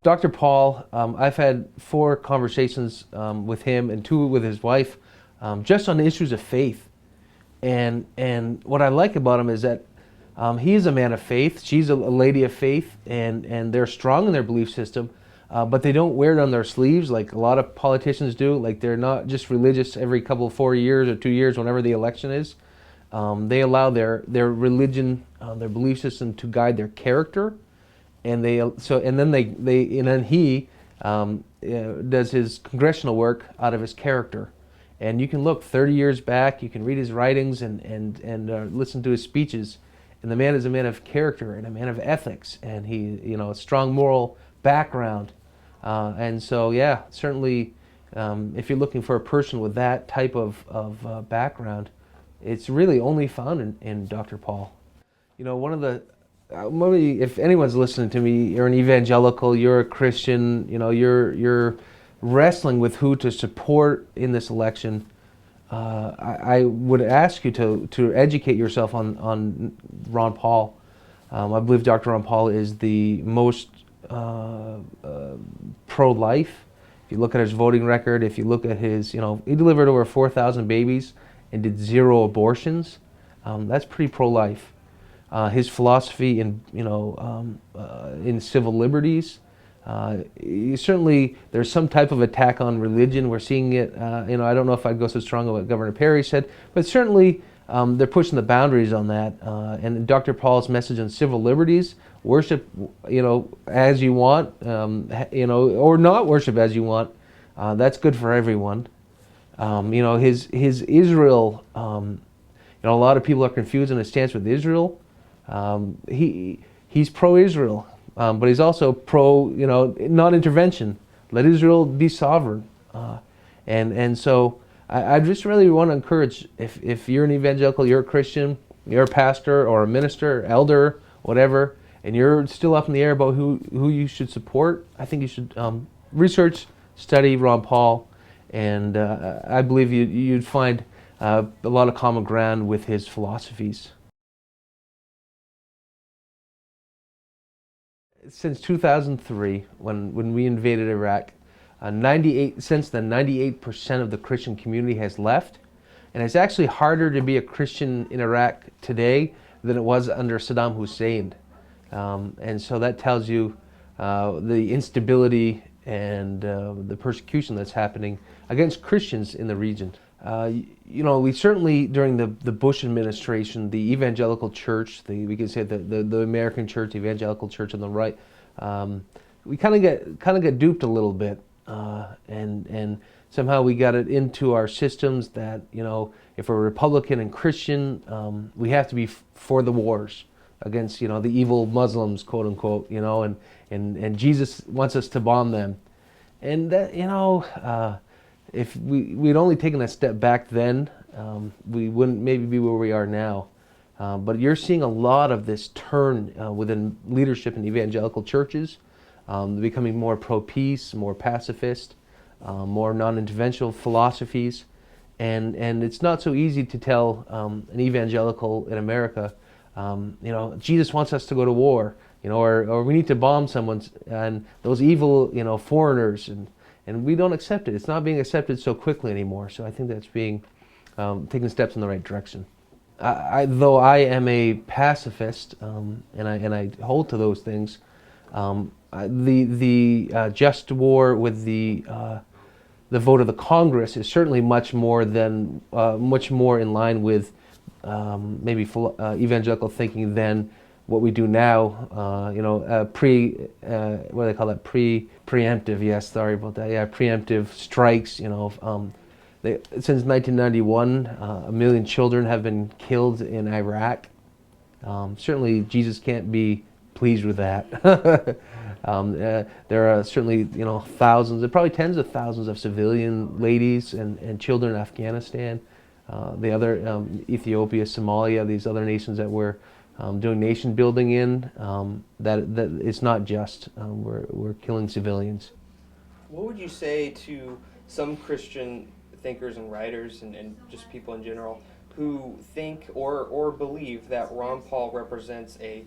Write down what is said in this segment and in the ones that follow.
Dr. Paul, I've had 4 conversations with him and 2 with his wife, just on the issues of faith. And what I like about him is that he is a man of faith. She's a lady of faith, and they're strong in their belief system, but they don't wear it on their sleeves like a lot of politicians do. Like they're not just religious every couple of 4 years or 2 years, whenever the election is. They allow their religion, their belief system to guide their character, and then he does his congressional work out of his character. And you can look 30 years back, you can read his writings and listen to his speeches. And the man is a man of character and a man of ethics, and he, a strong moral background. And so, yeah, certainly, if you're looking for a person with that type of background, it's really only found in Dr. Paul. One of the maybe if anyone's listening to me, you're an evangelical, you're a Christian, you're wrestling with who to support in this election. I would ask you to educate yourself on Ron Paul. I believe Dr. Ron Paul is the most pro-life. If you look at his voting record, if you look at his, he delivered over 4,000 babies and did 0 abortions. That's pretty pro-life. His philosophy in civil liberties. Certainly, there's some type of attack on religion. We're seeing it. I don't know if I'd go so strong on what Governor Perry said, but certainly they're pushing the boundaries on that. And Dr. Paul's message on civil liberties: worship, as you want, or not worship as you want. That's good for everyone. His Israel. A lot of people are confused in his stance with Israel. He's pro-Israel, but he's also pro, non-intervention. Let Israel be sovereign, and so I just really want to encourage, if you're an evangelical, you're a Christian, you're a pastor or a minister, elder, whatever, and you're still up in the air about who you should support. I think you should research, study Ron Paul, and I believe you'd find a lot of common ground with his philosophies. Since 2003, when we invaded Iraq, since then, 98% of the Christian community has left, and it's actually harder to be a Christian in Iraq today than it was under Saddam Hussein, and so that tells you the instability and the persecution that's happening against Christians in the region. We certainly, during the Bush administration, the evangelical church, we could say the American church, the evangelical church on the right, we kind of get duped a little bit, and somehow we got it into our systems that if we're Republican and Christian, we have to be for the wars against the evil Muslims, quote unquote, and Jesus wants us to bomb them, and that if we'd only taken a step back then, we wouldn't maybe be where we are now. But you're seeing a lot of this turn within leadership in evangelical churches, becoming more pro-peace, more pacifist, more non-interventional philosophies. And it's not so easy to tell an evangelical in America, Jesus wants us to go to war, or we need to bomb someone, and those evil, foreigners, and we don't accept it. It's not being accepted so quickly anymore. So I think that's being taking steps in the right direction. Though I am a pacifist, and I hold to those things, the just war with the vote of the Congress is certainly much more in line with maybe evangelical thinking than what we do now, what do they call that? Preemptive, yes, sorry about that. Yeah, preemptive strikes, since 1991, 1 million children have been killed in Iraq. Certainly, Jesus can't be pleased with that. There are certainly, thousands, and probably tens of thousands of civilian ladies and children in Afghanistan, the other Ethiopia, Somalia, these other nations that we're doing nation building in. That it's not just we're killing civilians. What would you say to some Christian thinkers and writers and just people in general who think or believe that Ron Paul represents a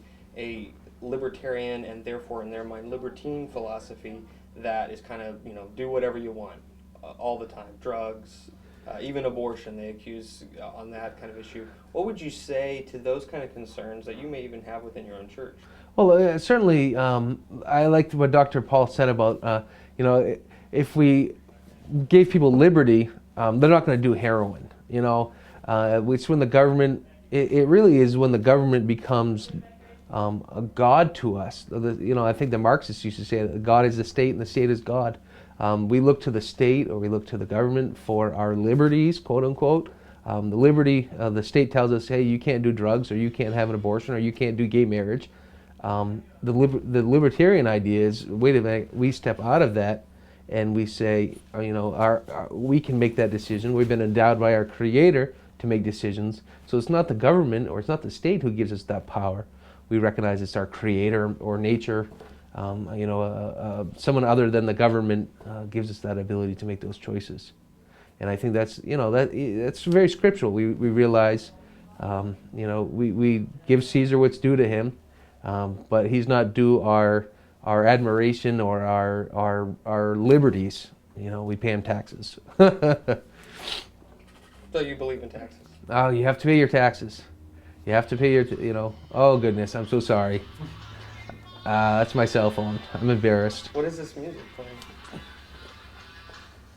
libertarian and therefore in their mind libertine philosophy that is kind of, do whatever you want all the time, drugs, even abortion they accuse on that kind of issue. What would you say to those kind of concerns that you may even have within your own church? Well, certainly, I liked what Dr. Paul said about, if we gave people liberty, they're not going to do heroin. It's when the government, it really is when the government becomes a god to us. I think the Marxists used to say that God is the state and the state is God. We look to the state or we look to the government for our liberties, quote unquote. The liberty, the state tells us, hey, you can't do drugs, or you can't have an abortion, or you can't do gay marriage. The libertarian idea is, wait a minute, we step out of that and we say, we can make that decision. We've been endowed by our Creator to make decisions. So it's not the government or it's not the state who gives us that power. We recognize it's our Creator or nature. Someone other than the government gives us that ability to make those choices. And I think that's very scriptural. We realize, we give Caesar what's due to him, but he's not due our admiration or our liberties. We pay him taxes. So you believe in taxes? Oh, you have to pay your taxes. You have to pay your, oh goodness, I'm so sorry. That's my cell phone. I'm embarrassed. What is this music playing?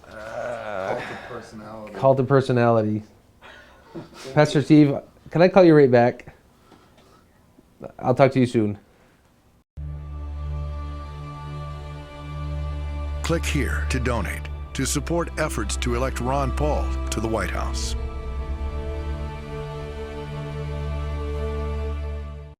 Cult of personality. Cult of personality. Pastor Steve, can I call you right back? I'll talk to you soon. Click here to donate to support efforts to elect Ron Paul to the White House.